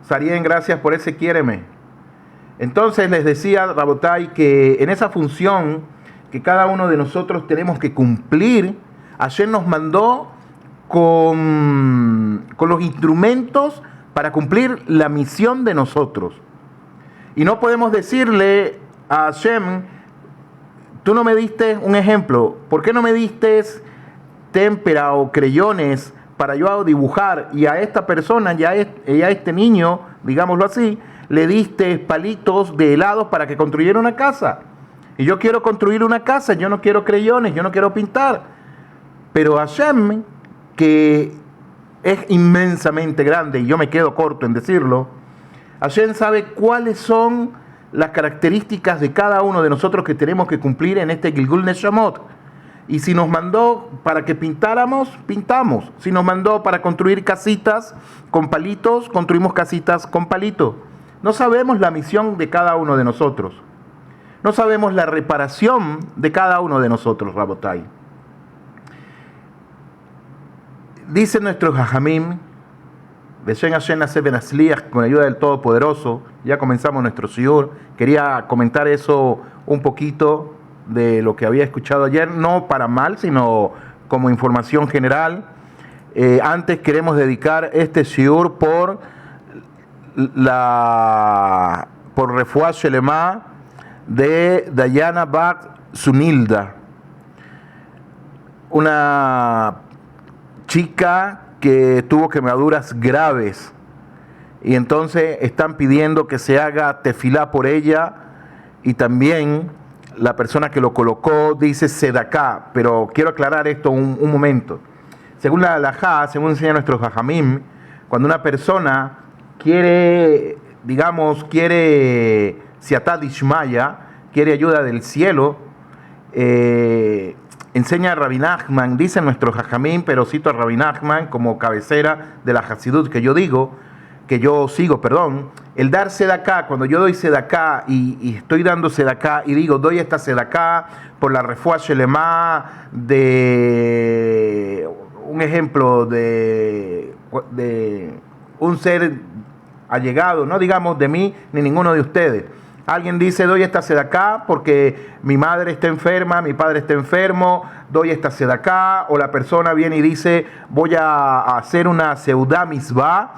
Sarien, gracias por ese quiéreme. Entonces les decía, Rabotai, que en esa función que cada uno de nosotros tenemos que cumplir, ayer nos mandó con los instrumentos para cumplir la misión de nosotros. Y no podemos decirle a Hashem, tú no me diste un ejemplo, ¿por qué no me diste témpera o creyones para yo dibujar? Y a esta persona, y a este niño, digámoslo así, le diste palitos de helados para que construyera una casa. Y yo quiero construir una casa, yo no quiero creyones, yo no quiero pintar. Pero Hashem, que es inmensamente grande, y yo me quedo corto en decirlo, Hashem sabe cuáles son las características de cada uno de nosotros que tenemos que cumplir en este Gilgul Neshamot. Y si nos mandó para que pintáramos, pintamos. Si nos mandó para construir casitas con palitos, construimos casitas con palitos. No sabemos la misión de cada uno de nosotros. No sabemos la reparación de cada uno de nosotros, Rabotai. Dice nuestro Jajamim, Beshen Hashem Aseh Ben Asliach, con ayuda del Todopoderoso, ya comenzamos nuestro shiur. Quería comentar eso un poquito de lo que había escuchado ayer, no para mal, sino como información general. Antes queremos dedicar este shiur por Refuah Shelema de Dayana Bat Sunilda, una chica que tuvo quemaduras graves, y entonces están pidiendo que se haga tefilá por ella, y también la persona que lo colocó dice sedaká. Pero quiero aclarar esto un momento. Según la halajá, según enseña nuestro jajamim, cuando una persona quiere siatá dishmaya, quiere ayuda del cielo, enseña a Rabbi Nachman, dice nuestro jajamim, pero cito a Rabbi Nachman como cabecera de la Hasidut que yo sigo, el dar sedaká. Cuando yo doy sedaká y estoy dando sedaká y digo, doy esta sedaká por la refuah shelema de un ejemplo de un ser allegado, no digamos de mí ni ninguno de ustedes. Alguien dice, doy esta sedaká porque mi madre está enferma, mi padre está enfermo, doy esta sedaká. O la persona viene y dice, voy a hacer una seudá misvah,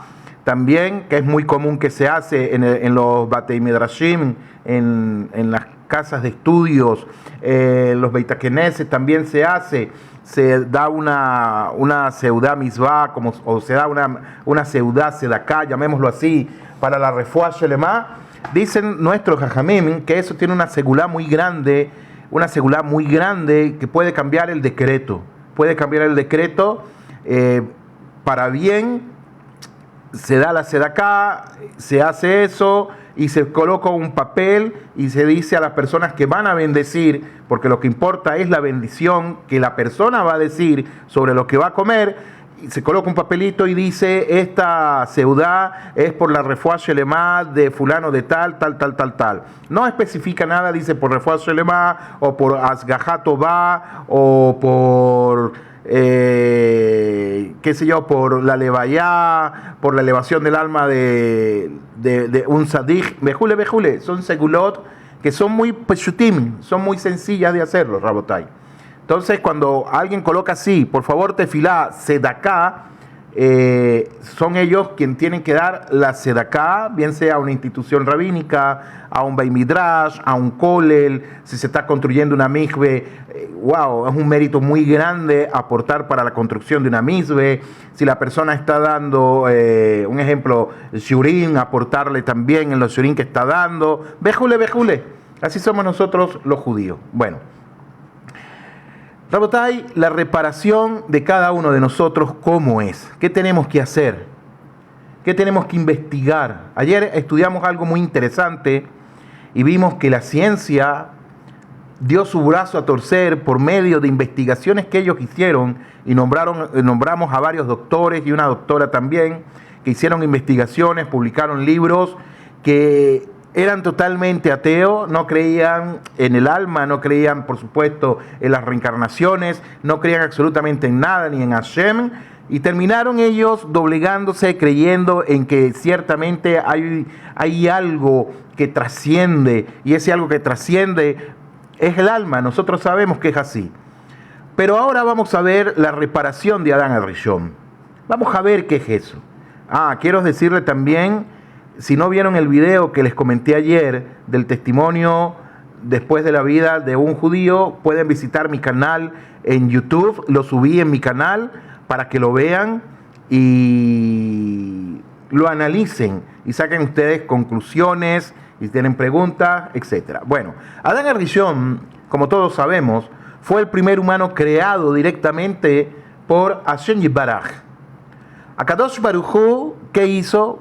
también, que es muy común que se hace en los Batei Midrashim, en las casas de estudios, los Beit HaKnesset también se hace. Se da una seudá misvah, o se da una seudá sedaká, llamémoslo así, para la refuah shelema. Dicen nuestros jajamim que eso tiene una segulá muy grande que puede cambiar el decreto. Para bien. Se da la sedaká, se hace eso y se coloca un papel y se dice a las personas que van a bendecir, porque lo que importa es la bendición que la persona va a decir sobre lo que va a comer. Y se coloca un papelito y dice, esta seudá es por la refuah shelema de fulano de tal. No especifica nada, dice por refuah shelema o por asgajá tová o por por la levayá, por la elevación del alma de un sadik, bejule, son segulot que son muy peshutim, son muy sencillas de hacerlo, Rabotai. Entonces, cuando alguien coloca así, por favor, tefilá, sedaká, son ellos quienes tienen que dar la sedaká, bien sea a una institución rabínica, a un Beit Midrash, a un kolel, si se está construyendo una mikve. Wow, es un mérito muy grande aportar para la construcción de una mikve. Si la persona está dando, un ejemplo, shurim, aportarle también en los shurim que está dando. Bejule. Así somos nosotros los judíos. Bueno, Rabotai, la reparación de cada uno de nosotros, ¿cómo es? ¿Qué tenemos que hacer? ¿Qué tenemos que investigar? Ayer estudiamos algo muy interesante y vimos que la ciencia dio su brazo a torcer por medio de investigaciones que ellos hicieron, y nombramos a varios doctores y una doctora también, que hicieron investigaciones, publicaron libros que eran totalmente ateos, no creían en el alma, no creían, por supuesto, en las reencarnaciones, no creían absolutamente en nada, ni en Hashem, Y terminaron ellos doblegándose, creyendo en que ciertamente hay algo que trasciende, y ese algo que trasciende es el alma. Nosotros sabemos que es así. Pero ahora vamos a ver la reparación de Adán Arishon. Vamos a ver qué es eso. Quiero decirle también, si no vieron el video que les comenté ayer del testimonio después de la vida de un judío, pueden visitar mi canal en YouTube. Lo subí en mi canal para que lo vean y lo analicen y saquen ustedes conclusiones y si tienen preguntas, etc. Bueno, Adán Arishon, como todos sabemos, fue el primer humano creado directamente por Hashem Yitbaraj. Akadosh Baruj Hu, ¿qué hizo?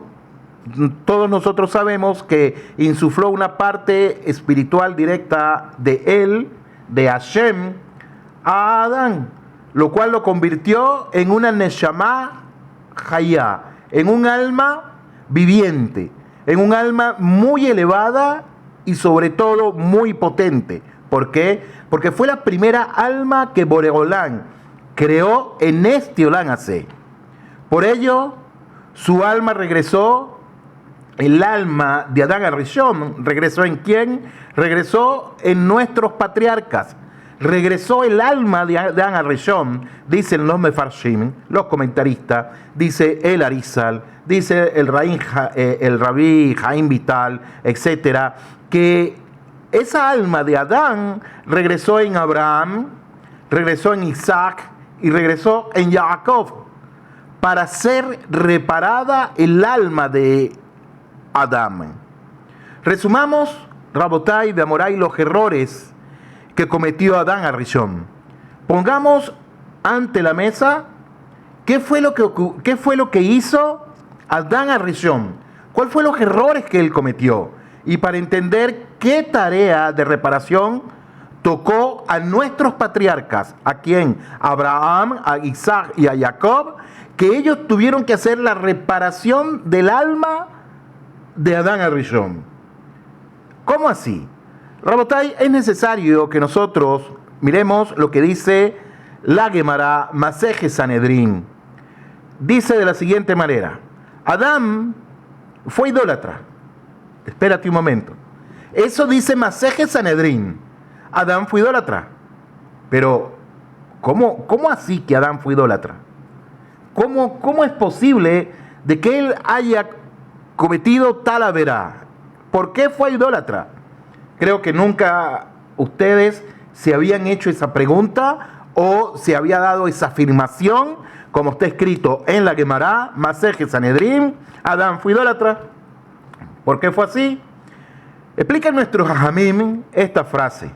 Todos nosotros sabemos que insufló una parte espiritual directa de él, de Hashem, a Adán, lo cual lo convirtió en una Neshama Hayá, en un alma viviente, en un alma muy elevada y sobre todo muy potente. ¿Por qué? Porque fue la primera alma que Boreolán creó en este Olam Hazé. Por ello, su alma regresó, el alma de Adán Arishon, ¿regresó en quién? Regresó en nuestros patriarcas. Regresó el alma de Adán Arishon, dicen los Mefarshim, los comentaristas, dice el Arizal, dice el Rabí Jaim Vital, etcétera, que esa alma de Adán regresó en Abraham, regresó en Isaac y regresó en Jacob para ser reparada el alma de Adán. Resumamos, Rabotai de Amorai, los errores que cometió Adán Arishon. Pongamos ante la mesa qué fue lo que hizo Adán Arishon, cuáles fueron los errores que él cometió, y para entender qué tarea de reparación tocó a nuestros patriarcas, ¿a quién? A Abraham, a Isaac y a Jacob, que ellos tuvieron que hacer la reparación del alma de Adán Arishon. ¿Cómo así? Rabotai, es necesario que nosotros miremos lo que dice la Gemara Maseje Sanedrín. Dice de la siguiente manera: Adán fue idólatra. Espérate un momento. Eso dice Maseje Sanedrín. Adán fue idólatra. Pero, ¿cómo así que Adán fue idólatra? ¿Cómo es posible de que él haya cometido tal averá? ¿Por qué fue idólatra? Creo que nunca ustedes se habían hecho esa pregunta o se había dado esa afirmación, como está escrito en la Gemara, Maseje Sanedrín, Adán fue idólatra. ¿Por qué fue así? Explica nuestro Jajamim esta frase.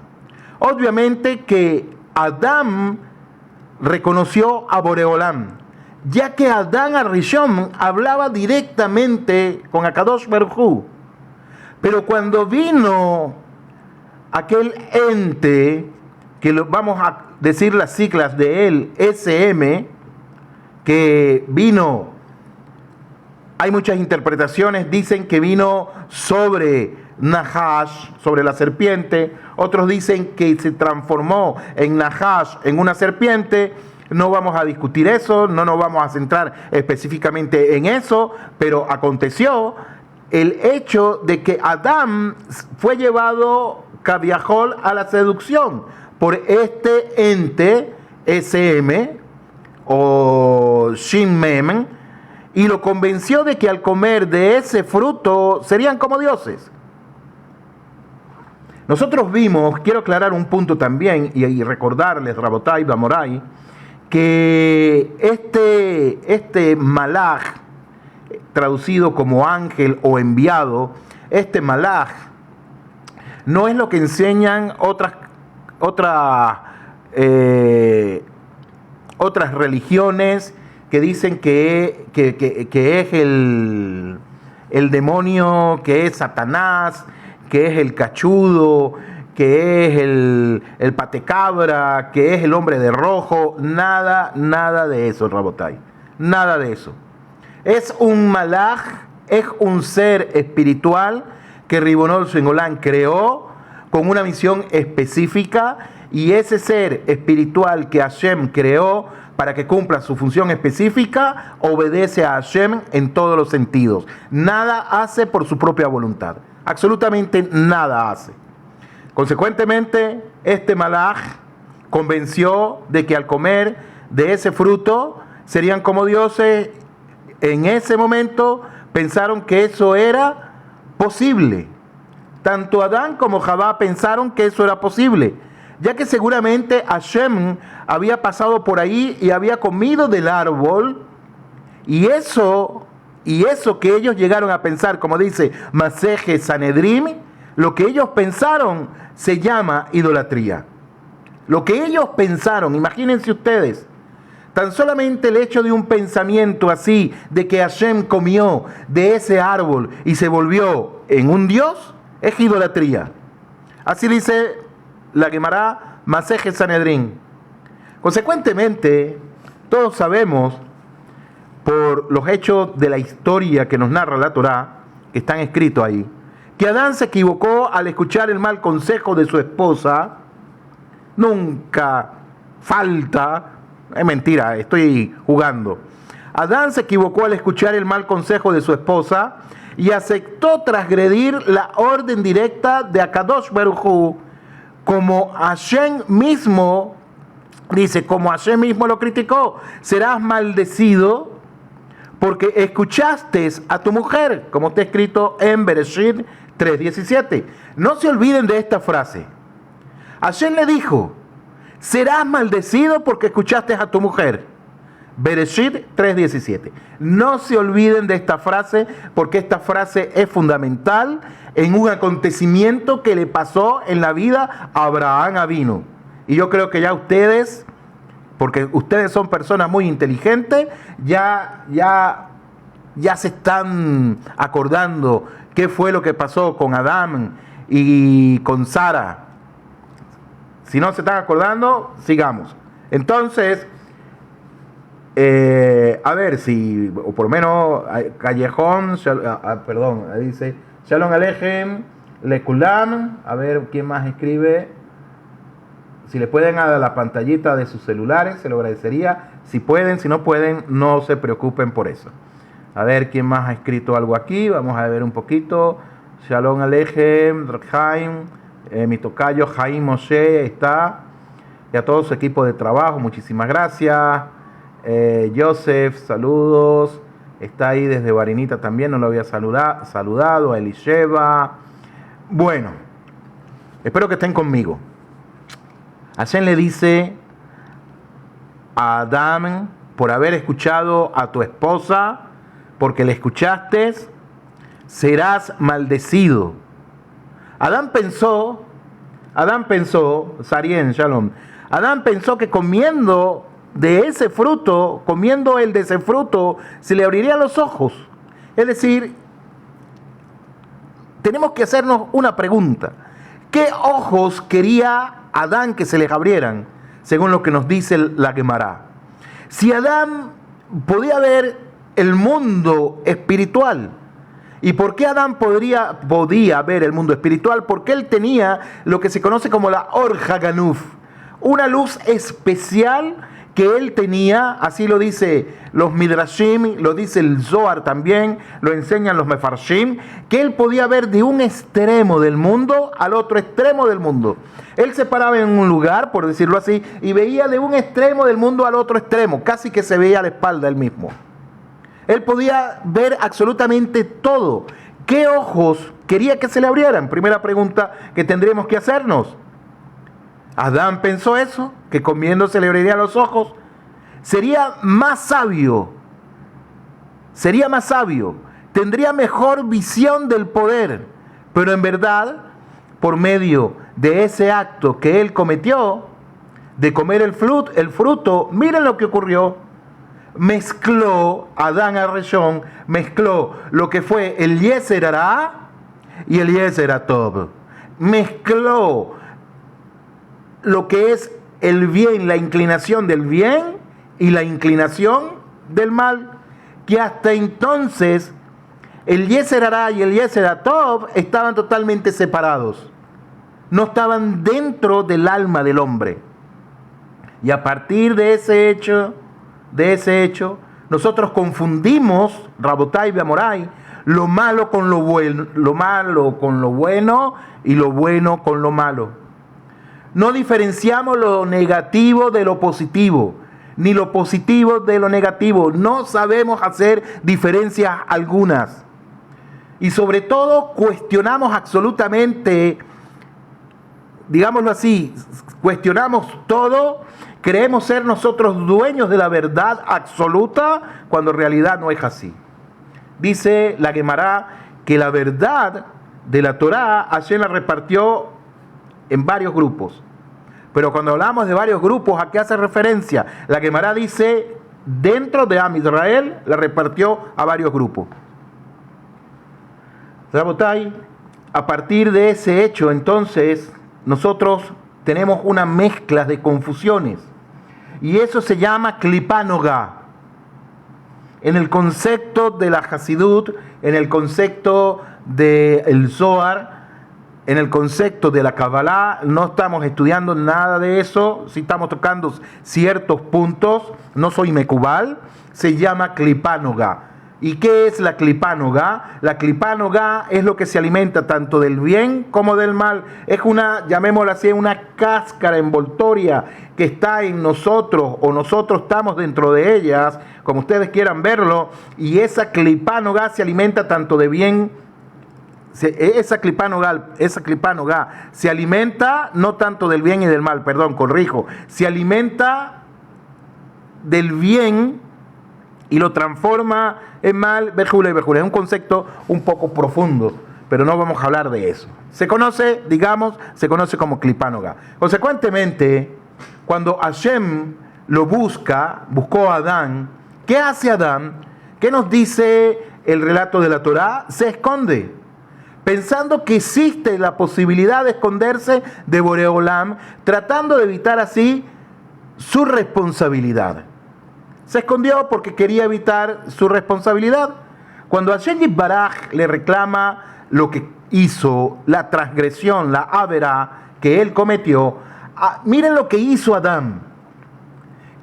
Obviamente que Adán reconoció a Boreolán, ya que Adán Arishon hablaba directamente con Akadosh Baruj Hu. Pero cuando vino aquel ente, que vamos a decir las siglas de él, SM, que vino, hay muchas interpretaciones, dicen que vino sobre Nahash, sobre la serpiente, otros dicen que se transformó en Nahash, en una serpiente. No vamos a discutir eso, no nos vamos a centrar específicamente en eso, pero aconteció el hecho de que Adán fue llevado caviajol a la seducción por este ente SM o Shin Mem, y lo convenció de que al comer de ese fruto serían como dioses. Nosotros vimos, quiero aclarar un punto también y recordarles, Rabotai, Bamorai, que este malaj, traducido como ángel o enviado, este malaj, no es lo que enseñan otras religiones que dicen que es el demonio, que es Satanás, que es el cachudo, que es el patecabra, que es el hombre de rojo. Nada de eso, Rabotai. Nada de eso. Es un malaj, es un ser espiritual que Ribonol Shel Olam creó con una misión específica, y ese ser espiritual que Hashem creó para que cumpla su función específica, obedece a Hashem en todos los sentidos. Nada hace por su propia voluntad. Absolutamente nada hace. Consecuentemente, este malaj convenció de que al comer de ese fruto serían como dioses. En ese momento pensaron que eso era posible. Tanto Adán como Javá pensaron que eso era posible, ya que seguramente Hashem había pasado por ahí y había comido del árbol, y eso que ellos llegaron a pensar, como dice Maseje Sanedrim, lo que ellos pensaron se llama idolatría. Lo que ellos pensaron, imagínense ustedes, tan solamente el hecho de un pensamiento así, de que Hashem comió de ese árbol y se volvió en un dios, es idolatría. Así dice la Gemara Maseje Sanedrín. Consecuentemente, todos sabemos, por los hechos de la historia que nos narra la Torá, que están escritos ahí, que Adán se equivocó al escuchar el mal consejo de su esposa. Nunca falta, es mentira, estoy jugando. Adán se equivocó al escuchar el mal consejo de su esposa y aceptó transgredir la orden directa de Akadosh Baruj Hu, como Hashem mismo dice, como Hashem mismo lo criticó: serás maldecido porque escuchaste a tu mujer, como está escrito en Bereshit 3:17. No se olviden de esta frase. Hashem le dijo: serás maldecido porque escuchaste a tu mujer. Bereshit 3:17. No se olviden de esta frase, porque esta frase es fundamental en un acontecimiento que le pasó en la vida a Abraham Avinu. Y yo creo que ya ustedes, porque ustedes son personas muy inteligentes, ya se están acordando qué fue lo que pasó con Adán y con Sara. Si no se están acordando, sigamos. Entonces, a ver si, o por lo menos, Callejón, perdón, dice Shalom Alejem, Lekulam. A ver quién más escribe. Si le pueden a la pantallita de sus celulares, se lo agradecería. Si pueden, si no pueden, no se preocupen por eso. A ver quién más ha escrito algo aquí. Vamos a ver un poquito. Shalom Alejem, Rakhaim. Mi tocayo Jaime Moshe está, y a todo su equipo de trabajo, muchísimas gracias. Joseph, saludos, está ahí desde Barinita también, no lo había saludado, a Elisheva. Bueno, espero que estén conmigo. Hashem le dice a Adán: por haber escuchado a tu esposa, porque le escuchaste, serás maldecido. Adán pensó, Sarien, Shalom, Adán pensó que comiendo de ese fruto, se le abrirían los ojos. Es decir, tenemos que hacernos una pregunta. ¿Qué ojos quería Adán que se les abrieran? Según lo que nos dice la Gemara. Si Adán podía ver el mundo espiritual, ¿y por qué Adán podía ver el mundo espiritual? Porque él tenía lo que se conoce como la Or Haganuf, una luz especial que él tenía, así lo dice los Midrashim, lo dice el Zohar también, lo enseñan los Mefarshim, que él podía ver de un extremo del mundo al otro extremo del mundo. Él se paraba en un lugar, por decirlo así, y veía de un extremo del mundo al otro extremo, casi que se veía a la espalda él mismo. Él podía ver absolutamente todo. ¿Qué ojos quería que se le abrieran? Primera pregunta que tendríamos que hacernos. Adán pensó eso, que comiendo se le abrirían los ojos. Sería más sabio, tendría mejor visión del poder, pero en verdad, por medio de ese acto que él cometió, de comer el fruto, miren lo que ocurrió. Mezcló Adán Arreshón, mezcló lo que fue el Yeser Hará y el Yeser Hatov. Mezcló lo que es el bien, la inclinación del bien y la inclinación del mal, que hasta entonces el Yeser Hará y el Yeser Hatov estaban totalmente separados, no estaban dentro del alma del hombre. Y a partir de ese hecho, de ese hecho, nosotros confundimos, Rabotai y Amorai, lo malo con lo bueno y lo bueno con lo malo. No diferenciamos lo negativo de lo positivo, ni lo positivo de lo negativo. No sabemos hacer diferencias algunas. Y sobre todo cuestionamos absolutamente, digámoslo así, cuestionamos todo, creemos ser nosotros dueños de la verdad absoluta, cuando en realidad no es así. Dice la Guemará que la verdad de la Torá Hashem la repartió en varios grupos. Pero cuando hablamos de varios grupos, ¿a qué hace referencia? La Guemará dice, dentro de Am Israel, la repartió a varios grupos. Rabotai, a partir de ese hecho, entonces, nosotros tenemos una mezcla de confusiones. Y eso se llama Klipá-Nogá. En el concepto de la Hasidut, en el concepto del Zohar, en el concepto de la Kabbalah, no estamos estudiando nada de eso, sí estamos tocando ciertos puntos, no soy Mekubal, se llama Klipá-Nogá. ¿Y qué es la Klipá-Nogá? La Klipá-Nogá es lo que se alimenta tanto del bien como del mal. Es una, llamémosla así, una cáscara envoltoria que está en nosotros o nosotros estamos dentro de ellas, como ustedes quieran verlo, y esa Klipá-Nogá se alimenta tanto de bien. Esa Klipá-Nogá se alimenta no tanto del bien y del mal, se alimenta del bien y lo transforma en mal, bejula y bejula. Es un concepto un poco profundo, pero no vamos a hablar de eso. Se conoce como Klipá-Nogá. Consecuentemente, cuando Hashem buscó a Adán, ¿qué hace Adán? ¿Qué nos dice el relato de la Torá? Se esconde, pensando que existe la posibilidad de esconderse de Boreolam, tratando de evitar así su responsabilidad. Se escondió porque quería evitar su responsabilidad. Cuando Hashem Yitbaraj le reclama lo que hizo, la transgresión, la avera que él cometió, miren lo que hizo Adán.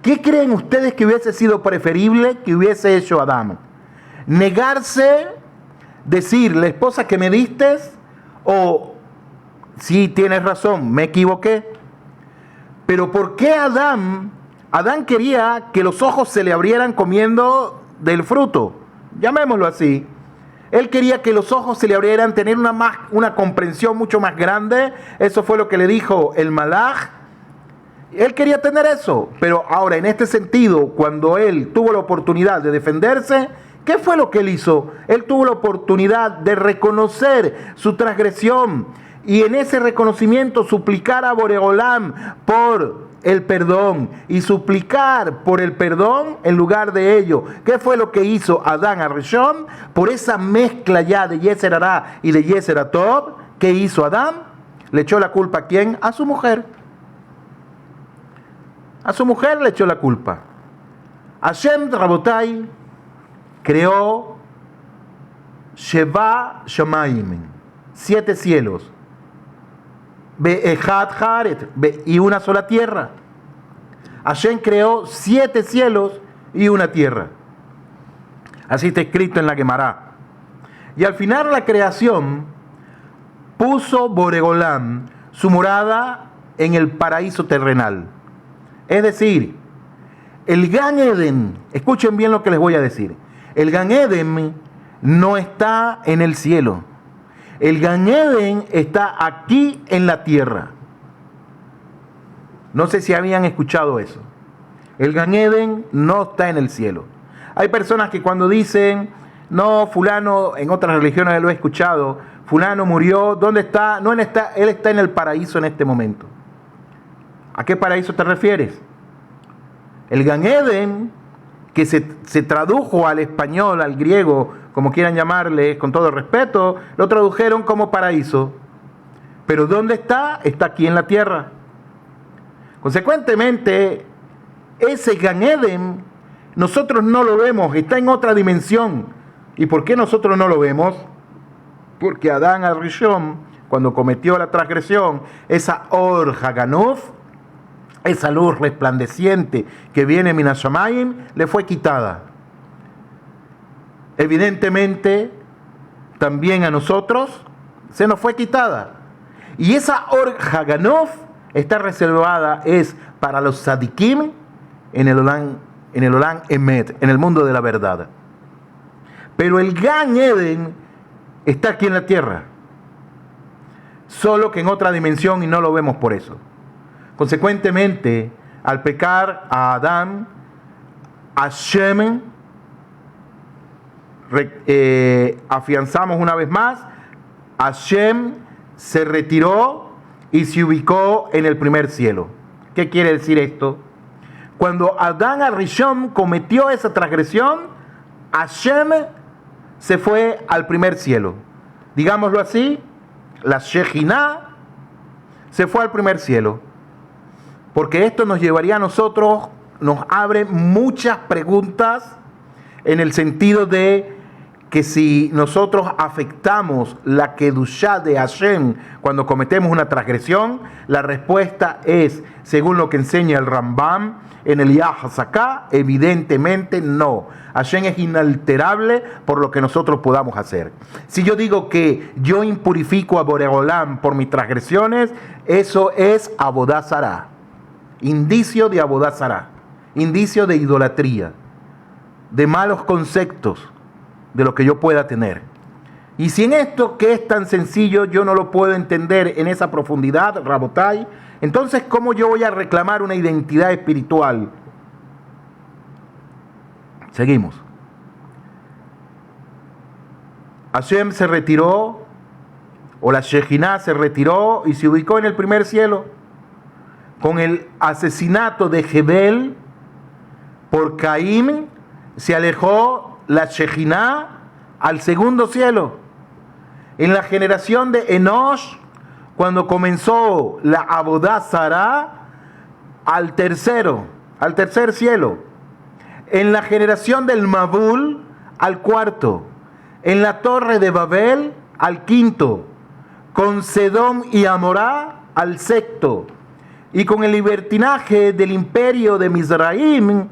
¿Qué creen ustedes que hubiese sido preferible que hubiese hecho Adán? Negarse, decir, la esposa que me diste, o sí, tienes razón, me equivoqué. Pero ¿por qué Adán quería que los ojos se le abrieran comiendo del fruto? Llamémoslo así. Él quería que los ojos se le abrieran, tener una comprensión mucho más grande. Eso fue lo que le dijo el Malaj. Él quería tener eso. Pero ahora, en este sentido, cuando él tuvo la oportunidad de defenderse, ¿qué fue lo que él hizo? Él tuvo la oportunidad de reconocer su transgresión y en ese reconocimiento suplicar a Boreolam por el perdón y suplicar por el perdón en lugar de ello. ¿Qué fue lo que hizo Adán Arishon? Por esa mezcla ya de Yeser Hará y de Yeser Atov, ¿qué hizo Adán? ¿Le echó la culpa a quién? A su mujer. A su mujer le echó la culpa. Hashem Rabotai creó Sheva Shamayim, 7 cielos, Be'echad Haaret, y una sola tierra. Hashem creó 7 cielos y una tierra. Así está escrito en la Guemará. Y al final de la creación puso Boreolam su morada en el paraíso terrenal. Es decir, el Gan Eden, escuchen bien lo que les voy a decir. El Gan Eden no está en el cielo. El Gan Eden está aquí en la tierra. No sé si habían escuchado eso. El Gan Eden no está en el cielo. Hay personas que cuando dicen, no, fulano, en otras religiones lo he escuchado, fulano murió, ¿dónde está? No, él está en el paraíso en este momento. ¿A qué paraíso te refieres? El Gan Eden, que se tradujo al español, al griego, como quieran llamarle, con todo respeto, lo tradujeron como paraíso. Pero ¿dónde está? Está aquí en la tierra. Consecuentemente, ese Gan Eden, nosotros no lo vemos, está en otra dimensión. ¿Y por qué nosotros no lo vemos? Porque Adán Arishon, cuando cometió la transgresión, esa Or Haganuf, esa luz resplandeciente que viene Minas Shamayim, le fue quitada. Evidentemente, también a nosotros se nos fue quitada. Y esa Or Haganof está reservada, es para los Sadikim en el Olam Emet, en el mundo de la verdad. Pero el Gan Eden está aquí en la tierra, solo que en otra dimensión y no lo vemos por eso. Consecuentemente, al pecar a Adán, Hashem, afianzamos una vez más, Hashem se retiró y se ubicó en el primer cielo. ¿Qué quiere decir esto? Cuando Adán Arishon cometió esa transgresión, Hashem se fue al primer cielo. Digámoslo así, la Shejinah se fue al primer cielo. Porque esto nos llevaría a nosotros, nos abre muchas preguntas en el sentido de que si nosotros afectamos la Kedushá de Hashem cuando cometemos una transgresión, la respuesta es, según lo que enseña el Rambam en el Yahazaká, evidentemente no. Hashem es inalterable por lo que nosotros podamos hacer. Si yo digo que yo impurifico a Boreolam por mis transgresiones, eso es Abodá Zará, indicio de Abodá Zará, indicio de idolatría, de malos conceptos de lo que yo pueda tener. Y si en esto que es tan sencillo yo no lo puedo entender en esa profundidad, Rabotai, entonces ¿cómo yo voy a reclamar una identidad espiritual? Seguimos. Hashem se retiró, o la Shejinah se retiró y se ubicó en el primer cielo. Con el asesinato de Hebel por Caín, se alejó la Shejinah al segundo cielo. En la generación de Enosh, cuando comenzó la Abodá Zará, al tercer cielo. En la generación del Mabul, al cuarto. En la torre de Babel, al quinto. Con Sedom y Amorá, al sexto. Y con el libertinaje del imperio de Mizraim,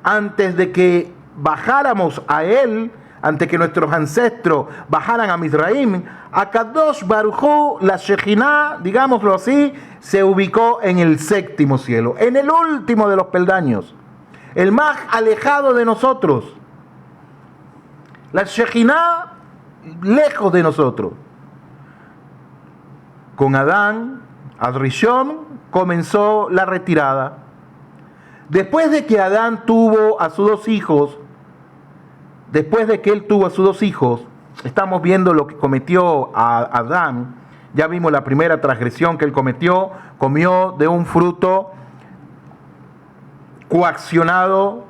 antes de que bajáramos a él, antes que nuestros ancestros bajaran a Mizraim, a Kadosh Baruj Hu, la Shejinah, digámoslo así, se ubicó en el séptimo cielo, en el último de los peldaños, el más alejado de nosotros. La Shejinah lejos de nosotros. Con Adán, Rishon, comenzó la retirada. Después de que Adán tuvo a sus dos hijos, estamos viendo lo que cometió Adán. Ya vimos la primera transgresión que él cometió, comió de un fruto coaccionado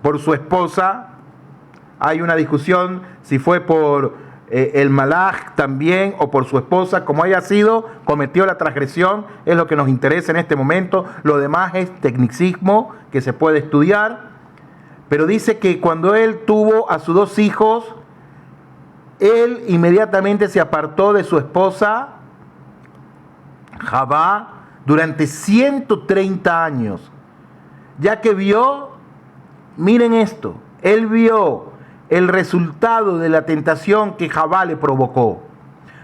por su esposa. Hay una discusión si fue por el malaj también o por su esposa, como haya sido, cometió la transgresión, es lo que nos interesa en este momento. Lo demás es tecnicismo que se puede estudiar, pero dice que cuando él tuvo a sus dos hijos, él inmediatamente se apartó de su esposa Javá durante 130 años, ya que vio, miren esto, él vio el resultado de la tentación que Javá le provocó.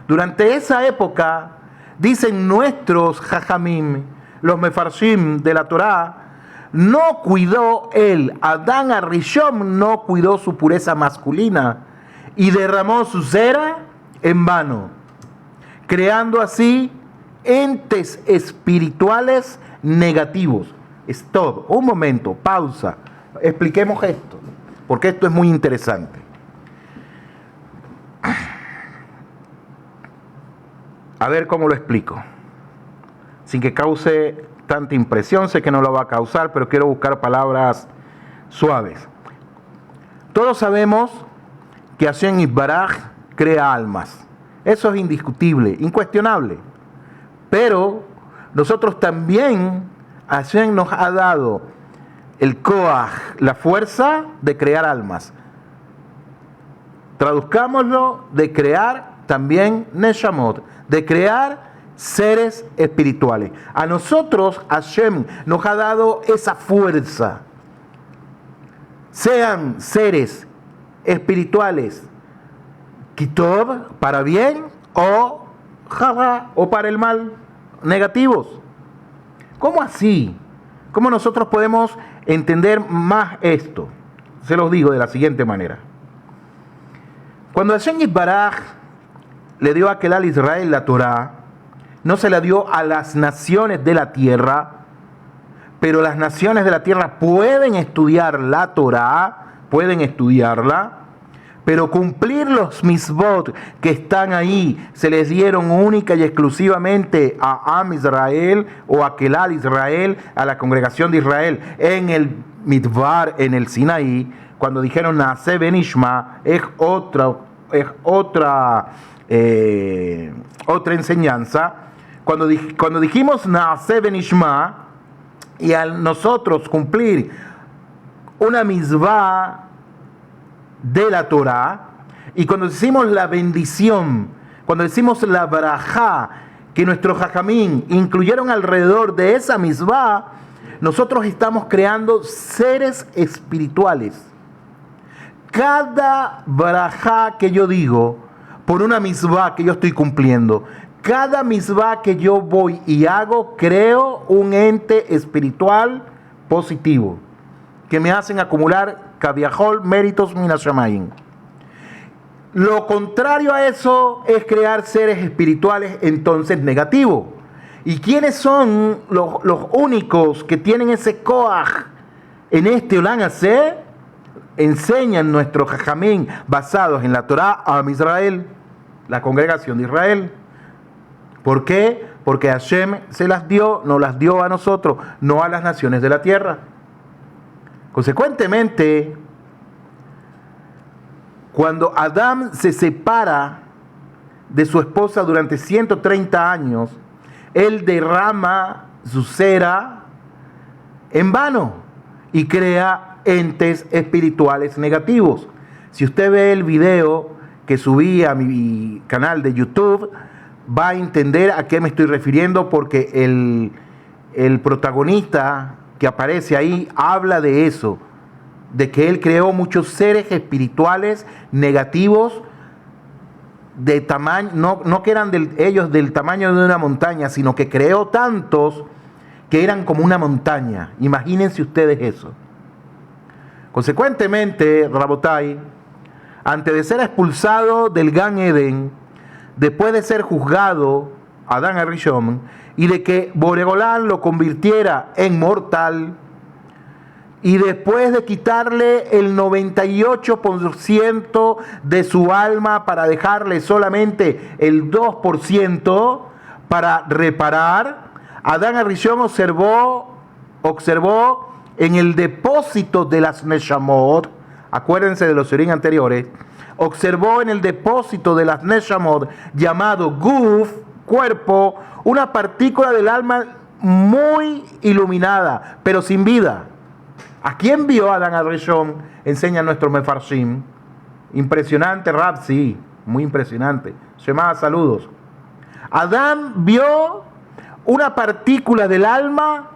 Durante esa época, dicen nuestros Jajamim, los Mefarshim de la Torá, no cuidó él, Adán Arishon no cuidó su pureza masculina y derramó su cera en vano, creando así entes espirituales negativos. Stop, un momento, pausa, expliquemos esto, porque esto es muy interesante. A ver cómo lo explico, sin que cause tanta impresión. Sé que no lo va a causar, pero quiero buscar palabras suaves. Todos sabemos que Hashem Yitbaraj crea almas. Eso es indiscutible, incuestionable. Pero nosotros también, Hashem nos ha dado el Koach, la fuerza de crear almas. Traduzcámoslo, de crear también Neshamot, de crear seres espirituales. A nosotros, Hashem nos ha dado esa fuerza. Sean seres espirituales, kitov, para bien, o jara, o para el mal, negativos. ¿Cómo así? ¿Cómo nosotros podemos entender más esto? Se los digo de la siguiente manera. Cuando Hashem Yitbaraj le dio a Kelal Israel la Torá, no se la dio a las naciones de la tierra, pero las naciones de la tierra pueden estudiar la Torá, pueden estudiarla, pero cumplir los misbot que están ahí se les dieron única y exclusivamente a Am Israel o a Kelal Israel, a la congregación de Israel en el Midbar, en el Sinaí. Cuando dijeron Naaseh Benishma, es otra enseñanza. Cuando dijimos Naaseh Benishma, y al nosotros cumplir una misbah de la Torah, y cuando decimos la bendición, cuando decimos la barajá, que nuestros jajamín incluyeron alrededor de esa misbah, nosotros estamos creando seres espirituales. Cada barajá que yo digo, por una misbah que yo estoy cumpliendo, cada misbah que yo voy y hago, creo un ente espiritual positivo, que me hacen acumular Kaviahol, méritos Minashamayim. Lo contrario a eso es crear seres espirituales entonces negativos. ¿Y quiénes son los únicos que tienen ese koach en este Olam Hazé? Enseñan nuestros jajamín basados en la Torá a Israel, la congregación de Israel. ¿Por qué? Porque Hashem se las dio, nos las dio a nosotros, no a las naciones de la tierra. Consecuentemente, cuando Adán se separa de su esposa durante 130 años, él derrama su cera en vano y crea entes espirituales negativos. Si usted ve el video que subí a mi canal de YouTube, va a entender a qué me estoy refiriendo, porque el protagonista que aparece ahí habla de eso, de que él creó muchos seres espirituales negativos de tamaño, no que eran ellos del tamaño de una montaña, sino que creó tantos que eran como una montaña. Imagínense ustedes eso. Consecuentemente, Rabotai, antes de ser expulsado del Gan Eden, después de ser juzgado Adán Arishon y de que Boregolán lo convirtiera en mortal, y después de quitarle el 98% de su alma para dejarle solamente el 2% para reparar, Adán Arishon observó en el depósito de las Neshamot, acuérdense de los serín anteriores, observó en el depósito de las Neshamot, llamado Guf, cuerpo, una partícula del alma muy iluminada, pero sin vida. ¿A quién vio Adán Arishon? Enseña nuestro Mefarshim. Impresionante, Rab, sí, muy impresionante. Shema, saludos. Adán vio una partícula del alma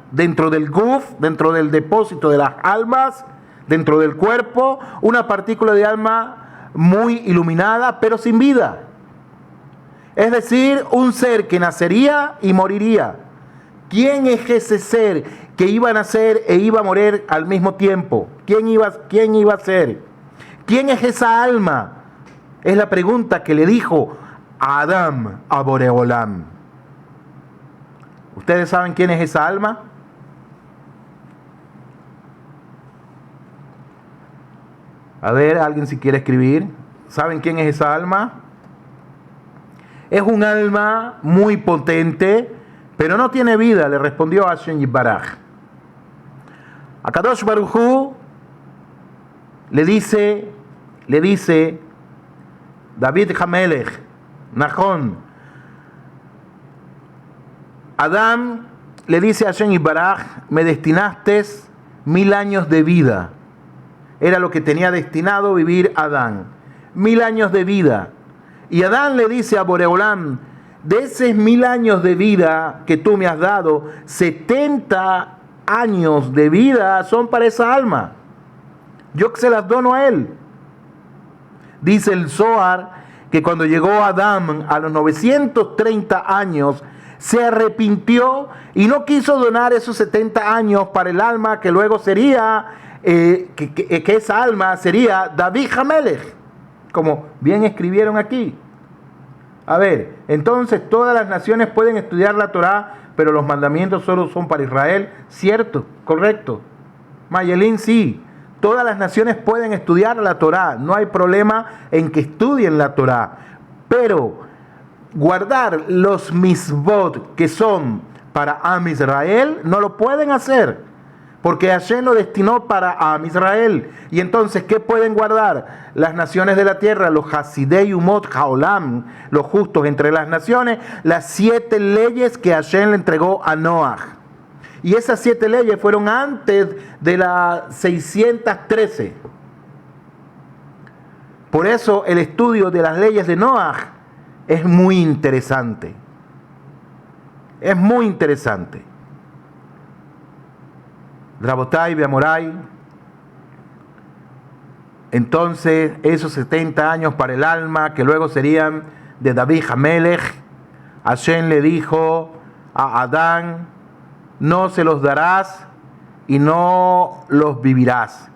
dentro del Guf, dentro del depósito de las almas, dentro del cuerpo, una partícula de alma muy iluminada, pero sin vida. Es decir, un ser que nacería y moriría. ¿Quién es ese ser que iba a nacer e iba a morir al mismo tiempo? ¿Quién iba a ser? ¿Quién es esa alma? Es la pregunta que le dijo Adán a Boreolam. ¿Ustedes saben quién es esa alma? A ver, alguien si quiere escribir. ¿Saben quién es esa alma? Es un alma muy potente, pero no tiene vida, le respondió Hashem Yitbaraj. A Kadosh Baruj Hu le dice David Hamelech, Nachon, Adán le dice a Hashem Yitbaraj, me destinaste 1000 años de vida. Era lo que tenía destinado vivir Adán. 1000 años de vida. Y Adán le dice a Boreolam, de esos 1000 años de vida que tú me has dado, 70 años de vida son para esa alma. Yo se las dono a él. Dice el Zohar que cuando llegó Adán a los 930 años, se arrepintió y no quiso donar esos 70 años para el alma que luego sería, que esa alma sería David Hamelech, como bien escribieron aquí. A ver, entonces todas las naciones pueden estudiar la Torá, pero los mandamientos solo son para Israel. ¿Cierto? ¿Correcto? Mayelín, sí. Todas las naciones pueden estudiar la Torá. No hay problema en que estudien la Torá. Pero guardar los misbot que son para Am Israel, no lo pueden hacer. Porque Hashem lo destinó para Am Israel. Y entonces, ¿qué pueden guardar? Las naciones de la tierra, los Hasidei Umot Haolam, los justos entre las naciones, las 7 leyes que Hashem le entregó a Noach. Y esas 7 leyes fueron antes de las 613. Por eso el estudio de las leyes de Noach es muy interesante. Es muy interesante. Rabotai, Beamorai. Entonces, esos 70 años para el alma, que luego serían de David Hamelech, Hashem le dijo a Adán, no se los darás y no los vivirás.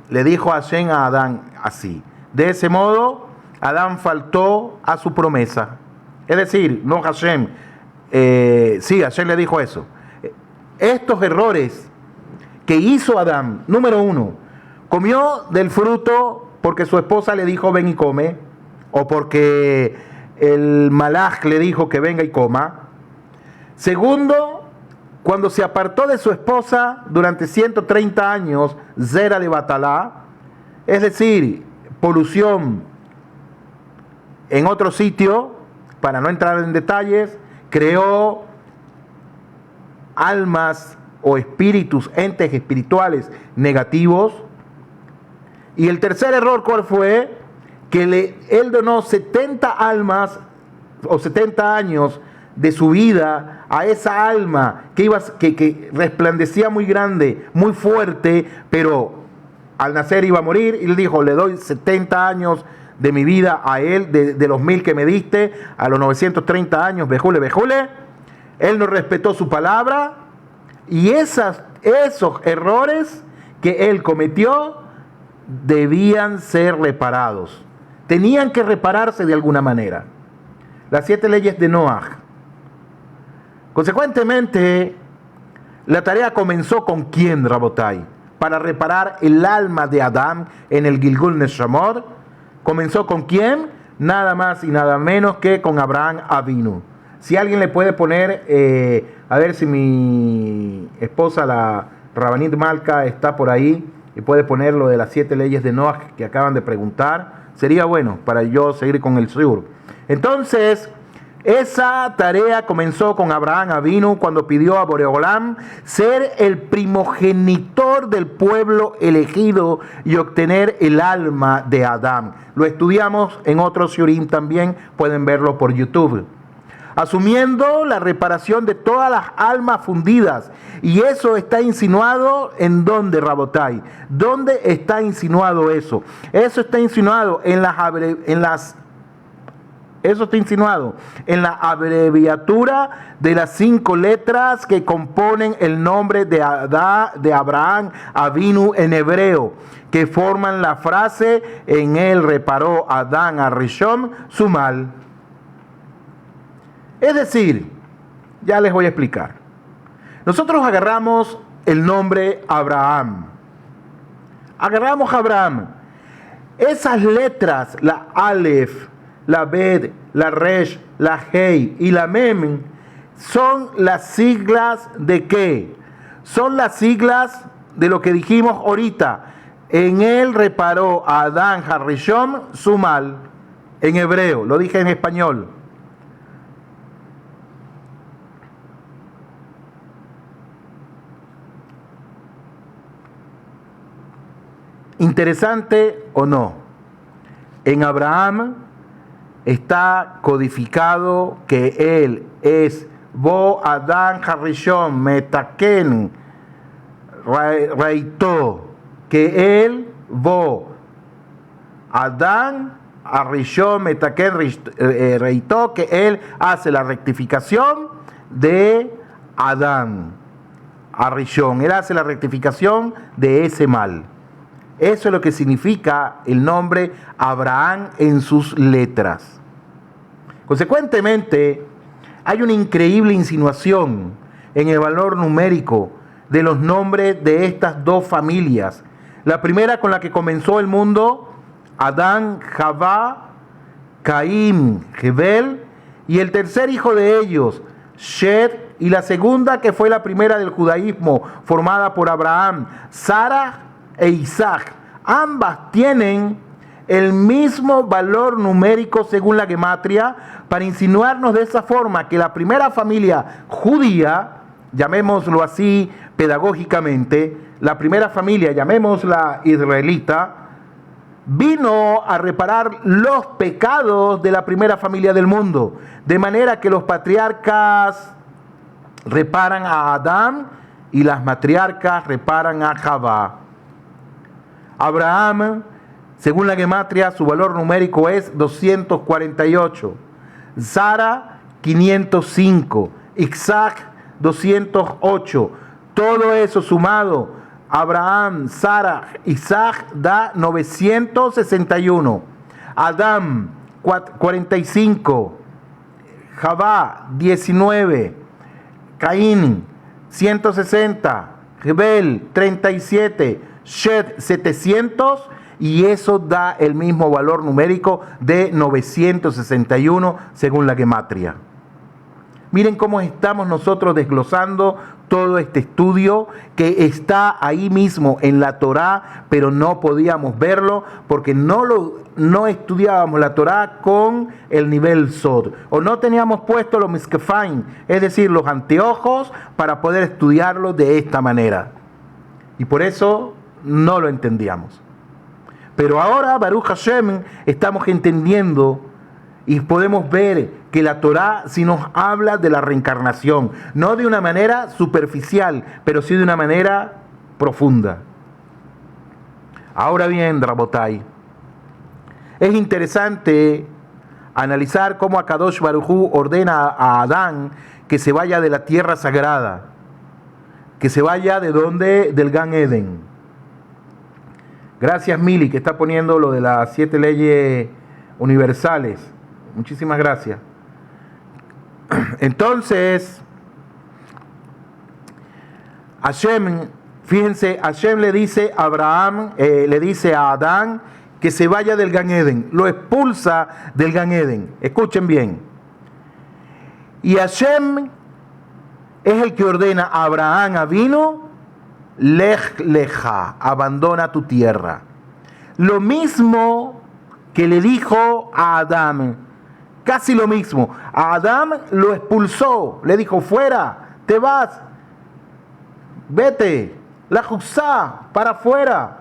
Le dijo Hashem a Adán así. De ese modo, Adán faltó a su promesa. Es decir, no Hashem. Sí, Hashem le dijo eso. Estos errores que hizo Adán, número 1, comió del fruto porque su esposa le dijo ven y come, o porque el malaj le dijo que venga y coma. Segundo, cuando se apartó de su esposa durante 130 años, Zera de Batalá, es decir, polución en otro sitio, para no entrar en detalles, creó almas o espíritus, entes espirituales negativos. Y el tercer error, ¿cuál fue? Que él donó 70 almas o 70 años de su vida a esa alma que resplandecía muy grande, muy fuerte, pero al nacer iba a morir, y él dijo, le doy 70 años de mi vida a él, de los 1000 que me diste, a los 930 años, bejule. Él no respetó su palabra, y esos errores que él cometió debían ser reparados. Tenían que repararse de alguna manera. Las 7 leyes de Noach. Consecuentemente, la tarea comenzó con ¿quién, Rabotai? Para reparar el alma de Adán en el Gilgul Neshamot. ¿Comenzó con quién? Nada más y nada menos que con Abraham Avinu. Si alguien le puede poner, a ver si mi esposa, la Rabanit Malka, está por ahí y puede poner lo de las 7 leyes de Noach que acaban de preguntar, sería bueno para yo seguir con el sur. Entonces, esa tarea comenzó con Abraham Avinu cuando pidió a Boreolam ser el primogenitor del pueblo elegido y obtener el alma de Adán. Lo estudiamos en otros shiurim también, pueden verlo por YouTube. Asumiendo la reparación de todas las almas fundidas. Y eso está insinuado ¿en dónde, Rabotai? ¿Dónde está insinuado eso? Eso está insinuado en Eso está insinuado en la abreviatura de las 5 letras que componen el nombre de Abraham Avinu en hebreo, que forman la frase en él reparó Adán a Rishon su mal. Es decir, ya les voy a explicar. Nosotros agarramos el nombre Abraham. Agarramos Abraham. Esas letras, la Aleph, la Bet, la Resh, la Hei y la Mem, son las siglas de ¿qué? Son las siglas de lo que dijimos ahorita. En él reparó a Adán Harishon su mal. En hebreo, lo dije en español. Interesante o no. En Abraham está codificado que él es Bo Adán Harishon Metaken Reitó, que él Bo Adán Harishon Metaken Reitó, que él hace la rectificación de Adán Harishon, él hace la rectificación de ese mal. Eso es lo que significa el nombre Abraham en sus letras. Consecuentemente, hay una increíble insinuación en el valor numérico de los nombres de estas dos familias. La primera con la que comenzó el mundo, Adán, Javá, Caín, Hebel, y el tercer hijo de ellos, Shed, y la segunda que fue la primera del judaísmo, formada por Abraham, Sara e Isaac. Ambas tienen el mismo valor numérico según la gematria, para insinuarnos de esa forma que la primera familia judía, llamémoslo así pedagógicamente, la primera familia, llamémosla israelita, vino a reparar los pecados de la primera familia del mundo, de manera que los patriarcas reparan a Adán y las matriarcas reparan a Javá. Abraham, según la gematria, su valor numérico es 248. Sara, 505. Isaac, 208. Todo eso sumado, Abraham, Sara, Isaac, da 961. Adán, 45. Javá, 19. Caín, 160. Hebel, 37. Shed, 700, y eso da el mismo valor numérico de 961 según la gematria. Miren cómo estamos nosotros desglosando todo este estudio que está ahí mismo en la Torá, pero no podíamos verlo porque no estudiábamos la Torá con el nivel Sod, o no teníamos puesto los miskefaim, es decir, los anteojos, para poder estudiarlo de esta manera. Y por eso no lo entendíamos. Pero ahora, Baruch Hashem, estamos entendiendo y podemos ver que la Torá sí nos habla de la reencarnación, no de una manera superficial, pero sí de una manera profunda. Ahora bien, Rabotai, es interesante analizar cómo Akadosh Baruj Hu ordena a Adán que se vaya de la tierra sagrada, que se vaya de donde, del Gan Eden. Gracias, Mili, que está poniendo lo de las 7 leyes universales. Muchísimas gracias. Entonces, Hashem, fíjense, Hashem le dice a Abraham, le dice a Adán que se vaya del Gan Eden, lo expulsa del Gan Eden. Escuchen bien. Y Hashem es el que ordena a Abraham avino, Lech leja, abandona tu tierra. Lo mismo que le dijo a Adán, casi lo mismo. A Adán lo expulsó, le dijo, fuera, te vas, vete, la juzá, para afuera,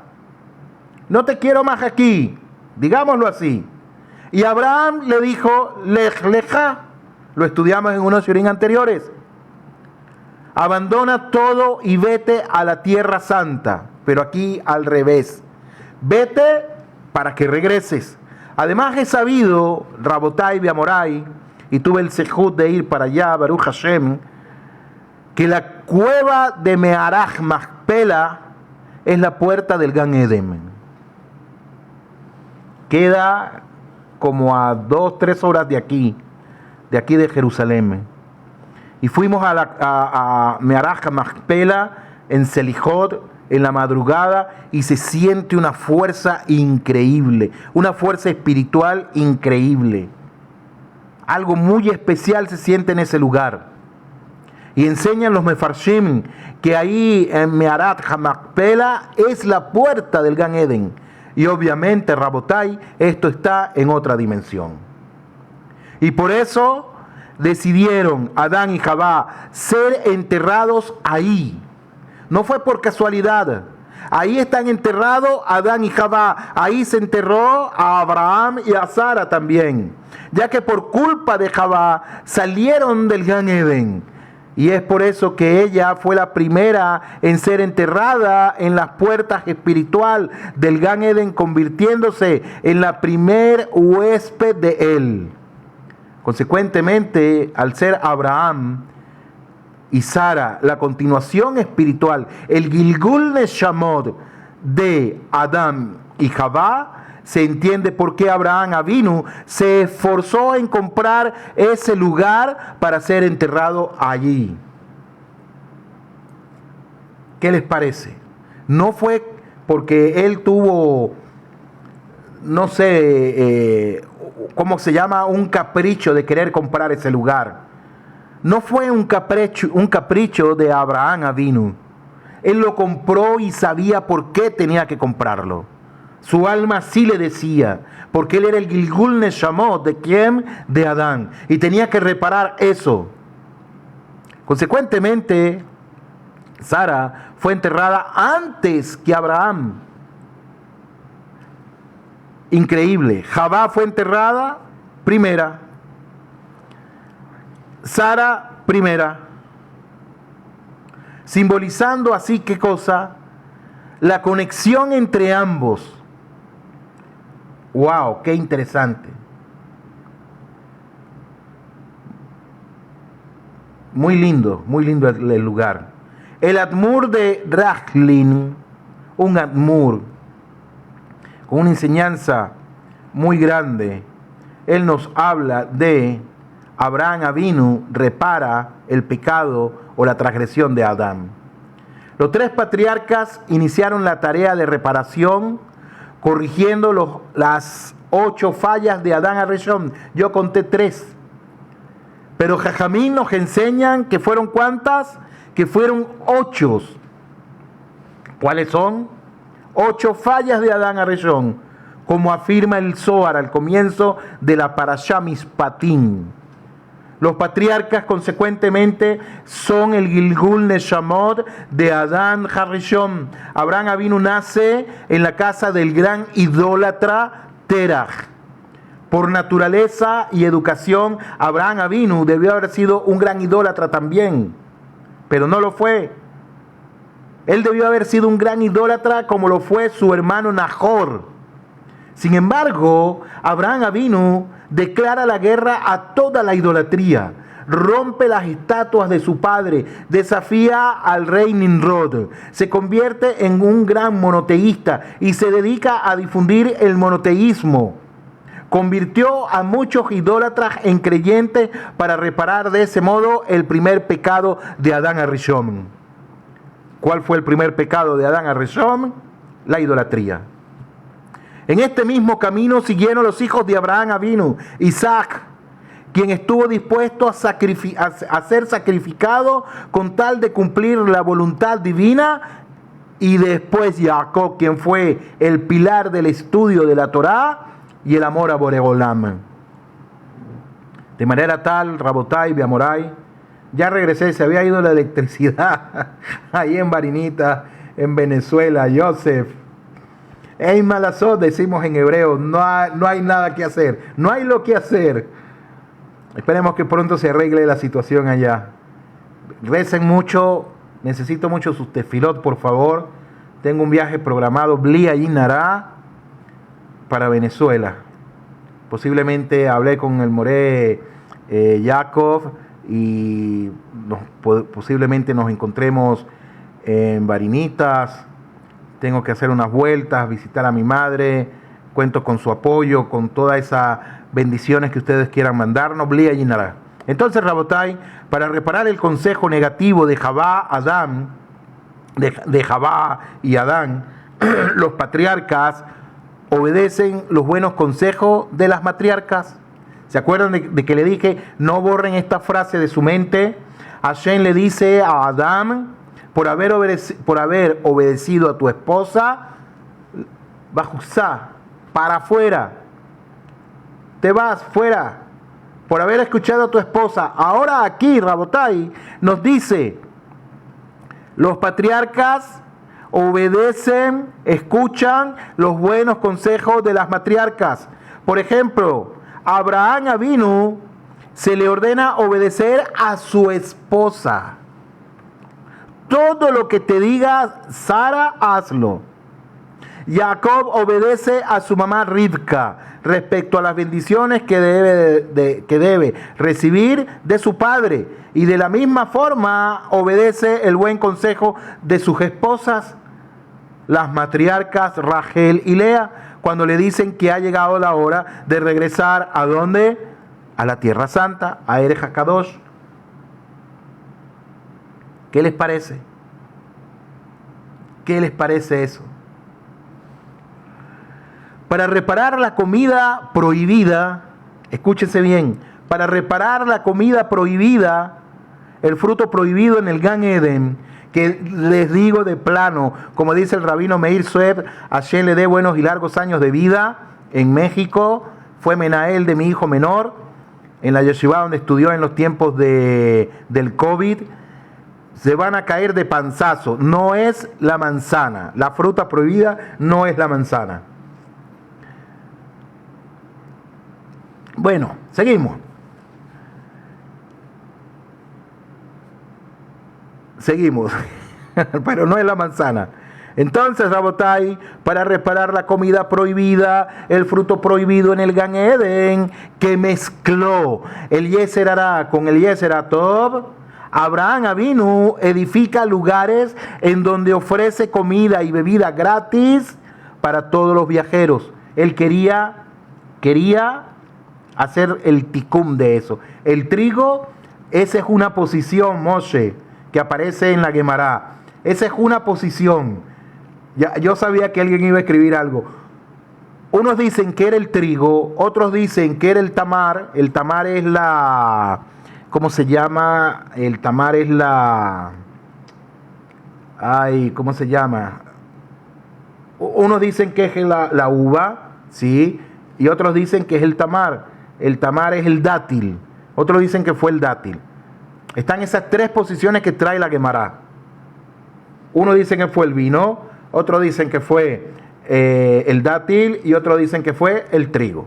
no te quiero más aquí, digámoslo así. Y Abraham le dijo, Lech leja, lo estudiamos en unos shurim anteriores, abandona todo y vete a la tierra santa, pero aquí al revés. Vete para que regreses. Además he sabido, Rabotai Beamorai, y tuve el sejud de ir para allá, Baruch Hashem, que la cueva de Meharaj Machpela es la puerta del Gan Eden. Queda como a 2-3 horas de aquí de Jerusalén. Y fuimos a Meharaj Machpela en Selijot en la madrugada y se siente una fuerza increíble, una fuerza espiritual increíble. Algo muy especial se siente en ese lugar. Y enseñan los Mefarshim que ahí en Meharaj Machpela es la puerta del Gan Eden. Y obviamente, Rabotai, esto está en otra dimensión. Y por eso decidieron Adán y Javá ser enterrados ahí. No fue por casualidad. Ahí están enterrados Adán y Jabá. Ahí se enterró a Abraham y a Sara también, ya que por culpa de Jabá salieron del Gan Eden. Y es por eso que ella fue la primera en ser enterrada en las puertas espiritual del Gan Eden, convirtiéndose en la primer huésped de él. Consecuentemente, al ser Abraham y Sara la continuación espiritual, el Gilgul Neshamot de Adán y Jabá, se entiende por qué Abraham Avinu se esforzó en comprar ese lugar para ser enterrado allí. ¿Qué les parece? No fue porque él tuvo, no sé, ¿cómo se llama? Un capricho de querer comprar ese lugar. No fue un capricho de Abraham Avinu. Él lo compró y sabía por qué tenía que comprarlo. Su alma sí le decía, porque él era el Gilgul Neshamot, ¿de quién? De Adán. Y tenía que reparar eso. Consecuentemente, Sara fue enterrada antes que Abraham. Increíble. Jabá fue enterrada primera. Sara primera. Simbolizando así, ¿qué cosa? La conexión entre ambos. ¡Wow! ¡Qué interesante! Muy lindo el lugar. El Admur de Rachlin, un Admur con una enseñanza muy grande. Él nos habla de Abraham Avinu repara el pecado o la transgresión de Adán. Los tres patriarcas iniciaron la tarea de reparación corrigiendo las 8 fallas de Adán Arishon. Yo conté 3. Pero Jajamín nos enseñan que fueron ¿cuántas? Que fueron 8. ¿Cuáles son? 8 fallas de Adán Arishon, como afirma el Zohar al comienzo de la Parashá Mishpatim. Los patriarcas, consecuentemente, son el Gilgul Neshamot de Adán Harishon. Abraham Avinu nace en la casa del gran idólatra Terach. Por naturaleza y educación, Abraham Avinu debió haber sido un gran idólatra también, pero no lo fue. Él debió haber sido un gran idólatra como lo fue su hermano Nahor. Sin embargo, Abraham Avinu declara la guerra a toda la idolatría, rompe las estatuas de su padre, desafía al rey Nimrod, se convierte en un gran monoteísta y se dedica a difundir el monoteísmo. Convirtió a muchos idólatras en creyentes para reparar de ese modo el primer pecado de Adán Arishon. ¿Cuál fue el primer pecado de Adán Arishon? La idolatría. En este mismo camino siguieron los hijos de Abraham Avinu, Isaac, quien estuvo dispuesto a ser sacrificado con tal de cumplir la voluntad divina, y después Jacob, quien fue el pilar del estudio de la Torá y el amor a Boreolam. De manera tal, Rabotai, Beamorai, ya regresé, se había ido la electricidad ahí en Barinita, en Venezuela, Joseph. Ey malazot, decimos en hebreo, no hay nada que hacer, no hay lo que hacer. Esperemos que pronto se arregle la situación allá. Recen mucho, necesito mucho sus tefilot, por favor. Tengo un viaje programado, Bli Ayinara, para Venezuela. Posiblemente hablé con el Moré Jacob y posiblemente nos encontremos en Barinitas. Tengo que hacer unas vueltas, visitar a mi madre. Cuento con su apoyo, con todas esas bendiciones que ustedes quieran mandarnos. Bli Ayinara. Entonces, Rabotai, para reparar el consejo negativo de Jabá y Adán, los patriarcas obedecen los buenos consejos de las matriarcas. ¿Se acuerdan de que le dije, no borren esta frase de su mente? Hashem le dice a Adán, por haber obedecido a tu esposa, bajusá, para afuera, te vas fuera, por haber escuchado a tu esposa. Ahora aquí, Rabotai, nos dice, los patriarcas obedecen, escuchan los buenos consejos de las matriarcas. Por ejemplo, a Abraham Avinu se le ordena obedecer a su esposa. Todo lo que te diga Sara, hazlo. Jacob obedece a su mamá Rivka respecto a las bendiciones que debe recibir de su padre. Y de la misma forma obedece el buen consejo de sus esposas, las matriarcas Rachel y Lea, cuando le dicen que ha llegado la hora de regresar ¿a dónde? A la Tierra Santa, a Eretz HaKadosh. ¿Qué les parece? ¿Qué les parece eso? Para reparar la comida prohibida, escúchense bien, para reparar la comida prohibida, el fruto prohibido en el Gan Eden, que les digo de plano, como dice el rabino Meir Sueb, Hashem le dé buenos y largos años de vida en México, fue Menael de mi hijo menor, en la yeshiva donde estudió en los tiempos del COVID, se van a caer de panzazo. No es la manzana, la fruta prohibida no es la manzana. Bueno, seguimos. Pero no es la manzana. Entonces, Rabotai, para reparar la comida prohibida, el fruto prohibido en el Gan Eden, que mezcló el Yeser Hará con el Yeser Hatov, Abraham Avinu edifica lugares en donde ofrece comida y bebida gratis para todos los viajeros. Él quería hacer el tikum de eso. El trigo, esa es una posición, Moshe, que aparece en la Gemara. Esa es una posición. Yo sabía que alguien iba a escribir algo. Unos dicen que era el trigo, otros dicen que era el tamar. El tamar es la... ¿Cómo se llama? El tamar es la... Ay, ¿cómo se llama? Unos dicen que es la uva, ¿sí? Y otros dicen que es el tamar. El tamar es el dátil. Otros dicen que fue el dátil. Están esas tres posiciones que trae la Gemara. Uno dicen que fue el vino, otros dicen que fue el dátil y otros dicen que fue el trigo.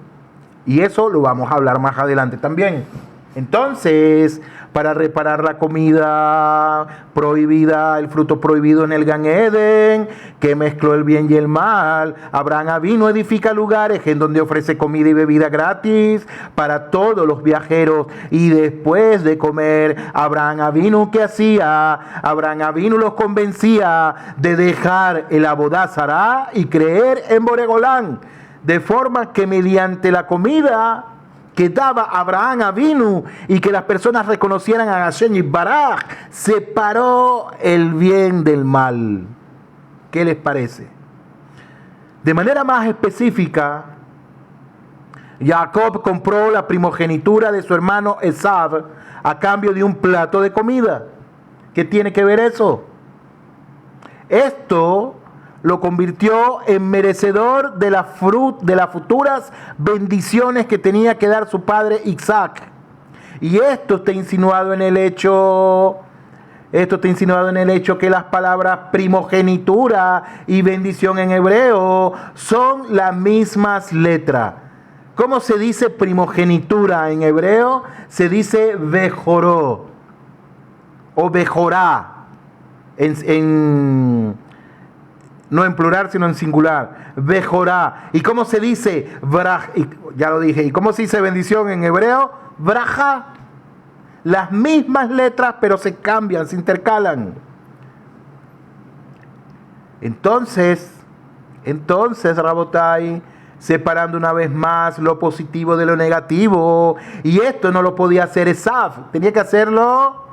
Y eso lo vamos a hablar más adelante también. Entonces, para reparar la comida prohibida, el fruto prohibido en el Gan Eden, que mezcló el bien y el mal, Abraham Avinu edifica lugares en donde ofrece comida y bebida gratis para todos los viajeros. Y después de comer, Abraham Avinu, ¿qué hacía? Abraham Avinu los convencía de dejar el Abodá Zará y creer en Boregolán, de forma que mediante la comida que daba Abraham Avinu y que las personas reconocieran a Hashem Yitbaraj, separó el bien del mal. ¿Qué les parece? De manera más específica, Jacob compró la primogenitura de su hermano Esav a cambio de un plato de comida. ¿Qué tiene que ver eso? Esto lo convirtió en merecedor de las futuras bendiciones que tenía que dar su padre Isaac. Y esto está insinuado en el hecho que las palabras primogenitura y bendición en hebreo son las mismas letras. ¿Cómo se dice primogenitura en hebreo? Se dice bejoró o bejorá no en plural, sino en singular. Bejorá. ¿Y cómo se dice? Ya lo dije. ¿Y cómo se dice bendición en hebreo? Braja. Las mismas letras, pero se cambian, se intercalan. Entonces, Rabotai, separando una vez más lo positivo de lo negativo. Y esto no lo podía hacer Esav. Tenía que hacerlo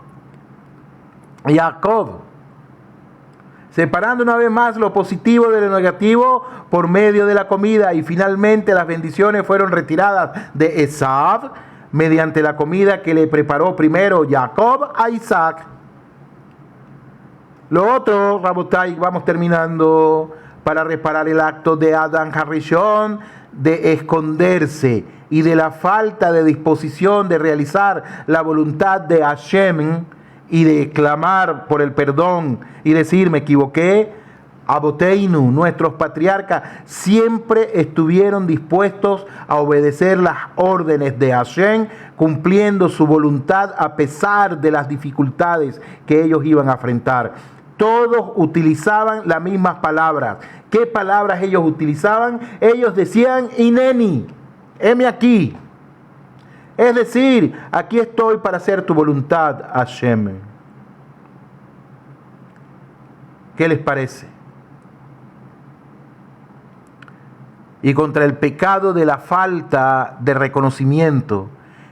Jacob. Separando una vez más lo positivo de lo negativo por medio de la comida. Y finalmente las bendiciones fueron retiradas de Esav mediante la comida que le preparó primero Jacob a Isaac. Lo otro, Rabotai, vamos terminando, para reparar el acto de Adán Harishon de esconderse y de la falta de disposición de realizar la voluntad de Hashem y de clamar por el perdón y decir me equivoqué. Aboteinu, nuestros patriarcas, siempre estuvieron dispuestos a obedecer las órdenes de Hashem, cumpliendo su voluntad a pesar de las dificultades que ellos iban a enfrentar. Todos utilizaban las mismas palabras. ¿Qué palabras ellos utilizaban? Ellos decían, Ineni, heme aquí. Es decir, aquí estoy para hacer tu voluntad, Hashem. ¿Qué les parece? Y contra el pecado de la falta de reconocimiento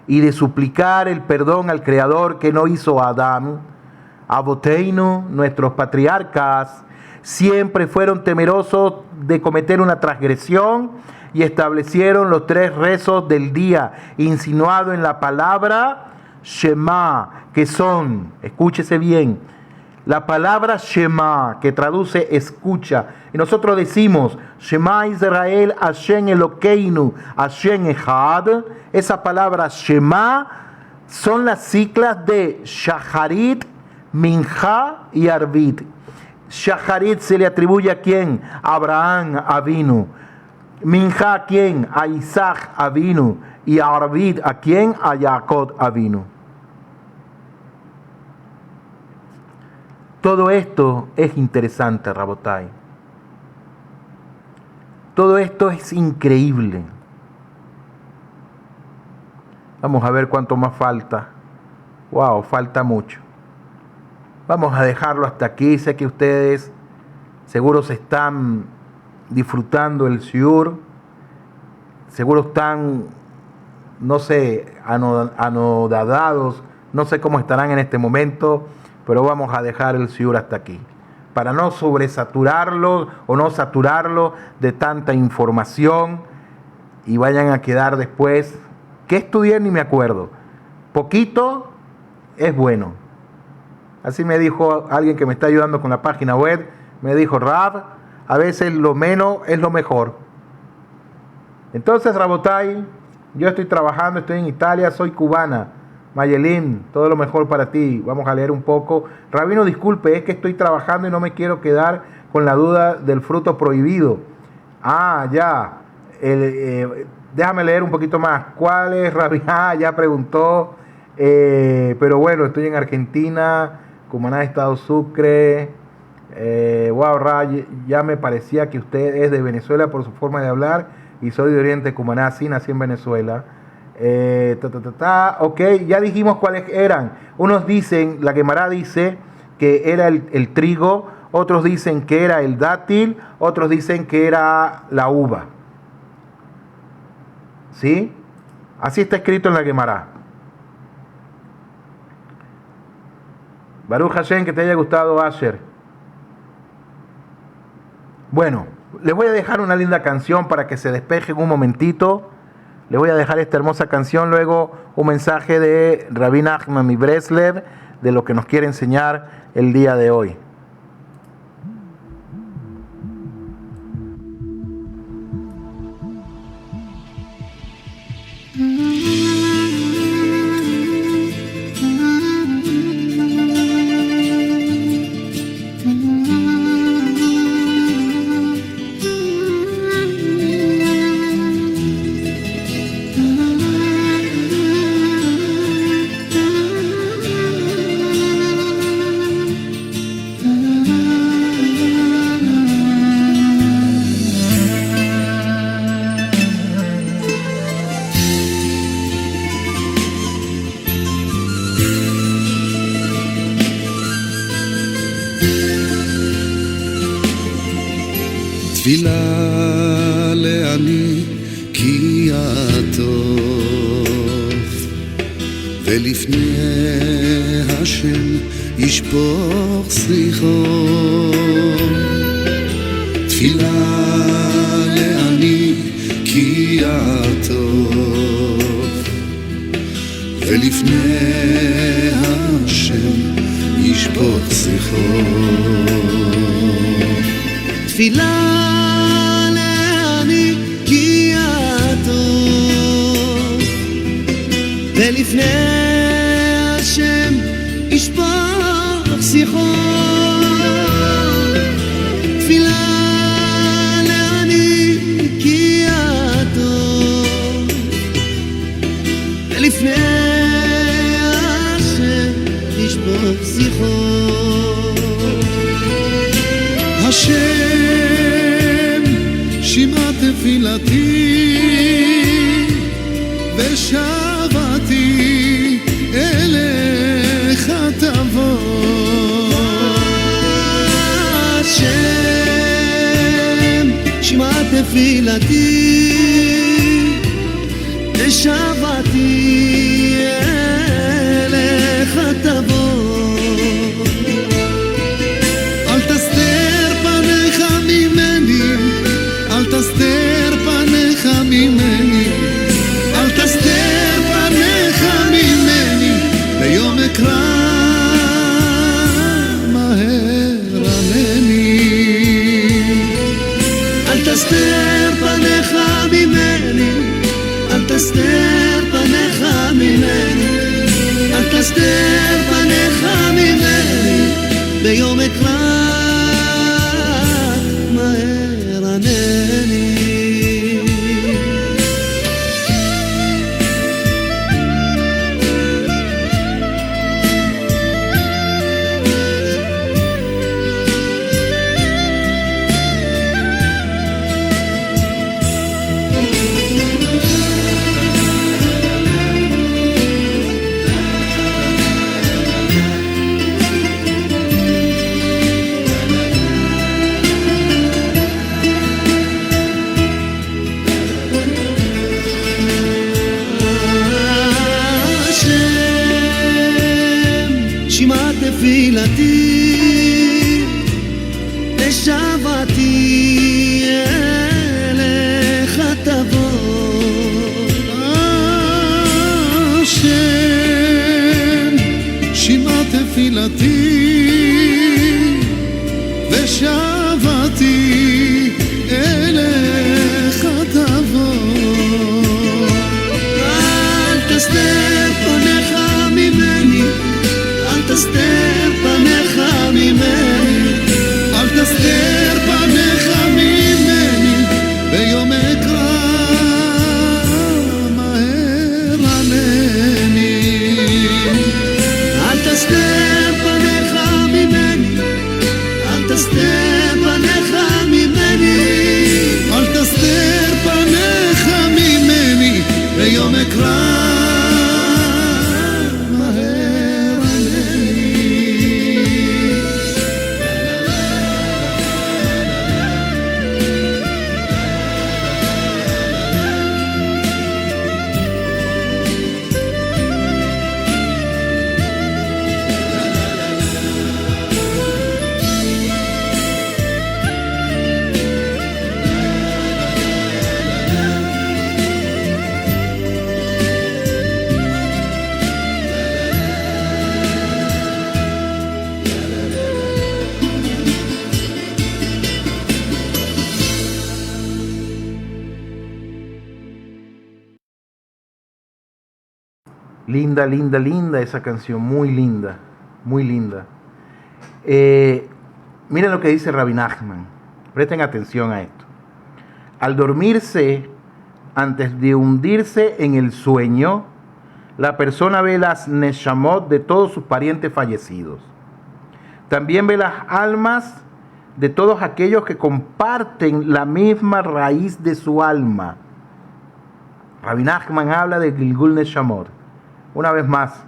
y de suplicar el perdón al Creador que no hizo a Adán, Aboteinu, nuestros patriarcas, siempre fueron temerosos de cometer una transgresión y establecieron los 3 rezos del día, insinuado en la palabra Shema, que son, escúchese bien, la palabra Shema, que traduce escucha. Y nosotros decimos, Shema Israel, Hashem Elokeinu, Hashem Echad. Esa palabra Shema son las siglas de Shacharit, Minja y Arvit. Shacharit se le atribuye a quién? A Abraham Avinu. Minja a quién? A Isaac Avinu. Y a Arvit a quién? A Jacob Avinu. Todo esto es interesante, Rabotai. Todo esto es increíble. Vamos a ver cuánto más falta. Wow, falta mucho. Vamos a dejarlo hasta aquí. Sé que ustedes seguro se están disfrutando el shiur. Seguro están, no sé, anodadados. No sé cómo estarán en este momento. Pero vamos a dejar el shiur hasta aquí, para no sobresaturarlo o no saturarlo de tanta información y vayan a quedar después, ¿qué estudié? Ni me acuerdo. Poquito es bueno. Así me dijo alguien que me está ayudando con la página web, me dijo, Rab, a veces lo menos es lo mejor. Entonces, Rabotai, yo estoy trabajando, estoy en Italia, soy cubana. Mayelín, todo lo mejor para ti. Vamos a leer un poco. Rabino, disculpe, es que estoy trabajando y no me quiero quedar con la duda del fruto prohibido. Ah, ya. Déjame leer un poquito más. ¿Cuál es, Rabino? Ah, ya preguntó. Pero bueno, estoy en Argentina, Cumaná, Estado Sucre. Wow, Ray, ya me parecía que usted es de Venezuela por su forma de hablar y soy de Oriente Cumaná, sí, nací en Venezuela. Ok, ya dijimos cuáles eran. Unos dicen, la Gemara dice que era el trigo, otros dicen que era el dátil, otros dicen que era la uva. ¿Sí? Así está escrito en la Gemara. Baruch Hashem, que te haya gustado, Asher. Bueno, les voy a dejar una linda canción para que se despejen un momentito. Les voy a dejar esta hermosa canción, luego un mensaje de Rabbi Nachman y Breslev de lo que nos quiere enseñar el día de hoy. תפילה לעני כי הטוב ולפני השם ישפוך שיחו תפילה לעני כי הטוב ולפני השם ישפוך שיחו תפילה ולפני השם ישפוך שיחו תפילה ולפני השם ישפוט שיחו. השם שמע תפילתי ושבתי אליך תבוא. השם שמע תפילתי ושבתי אליך תבוא. אל תסתר פניך ממני, אל תסתר פניך ממני, אל תסתר פניך ממני, ביום אקרא מהר ענני. אל תסתר פניך ממני, אל תסתר פניך ממני, אל תסתר פניך ממני, ביום אקרא מהר ענני. שמע תפילתי ושבתי אליך תבוא. השם שמע תפילתי ושבתי אליך תבוא. אל תסתר פניך ממני, אל תסתר פניך ממני, אל תסתר פניך ממני, ביום אקרא מהר ענני. אל תסתר פניך ממני, אל תסתר פניך ממני, אל תסתר פניך ממני, ביום אקרא Linda, linda, linda esa canción, muy linda, muy linda. Miren lo que dice Rabbi Nachman, presten atención a esto. Al dormirse, antes de hundirse en el sueño, la persona ve las neshamot de todos sus parientes fallecidos. También ve las almas de todos aquellos que comparten la misma raíz de su alma. Rabbi Nachman habla de Gilgul Neshamot. Una vez más,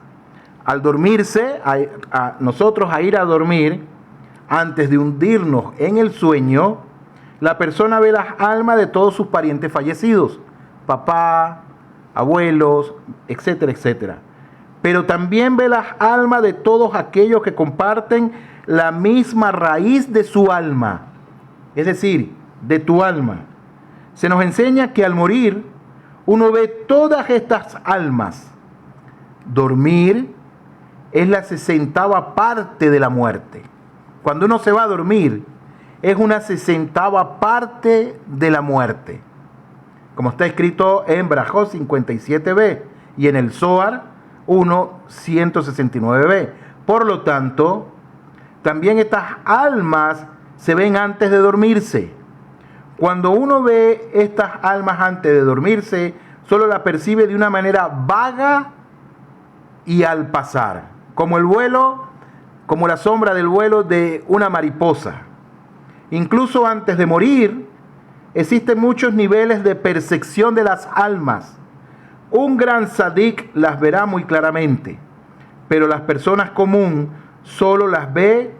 al dormirse, nosotros a ir a dormir, antes de hundirnos en el sueño, la persona ve las almas de todos sus parientes fallecidos, papá, abuelos, etcétera, etcétera. Pero también ve las almas de todos aquellos que comparten la misma raíz de su alma, es decir, de tu alma. Se nos enseña que al morir, uno ve todas estas almas. Dormir es la 60ª parte de la muerte. Cuando uno se va a dormir, es una 60ª parte de la muerte. Como está escrito en Brajot 57b y en el Zohar 1:169b. Por lo tanto, también estas almas se ven antes de dormirse. Cuando uno ve estas almas antes de dormirse, solo la percibe de una manera vaga y al pasar, como el vuelo, como la sombra del vuelo de una mariposa. Incluso antes de morir, existen muchos niveles de percepción de las almas. Un gran sadik las verá muy claramente, pero las personas comunes solo las ve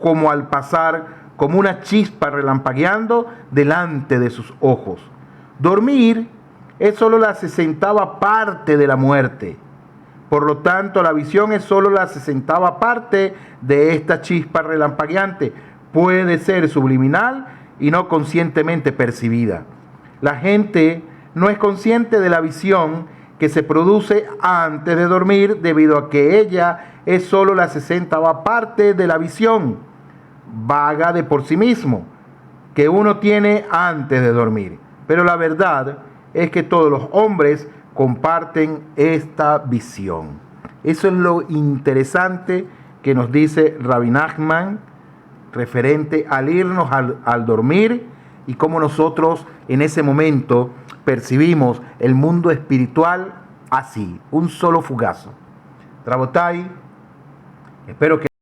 como al pasar, como una chispa relampagueando delante de sus ojos. Dormir es solo la 60ª parte de la muerte. Por lo tanto, la visión es solo la 60ª parte de esta chispa relampagueante. Puede ser subliminal y no conscientemente percibida. La gente no es consciente de la visión que se produce antes de dormir debido a que ella es solo la 60ª parte de la visión vaga de por sí mismo que uno tiene antes de dormir. Pero la verdad es que todos los hombres comparten esta visión. Eso es lo interesante que nos dice Rabbi Nachman referente al irnos al dormir y cómo nosotros en ese momento percibimos el mundo espiritual así, un solo fugazo. Rabotai, espero que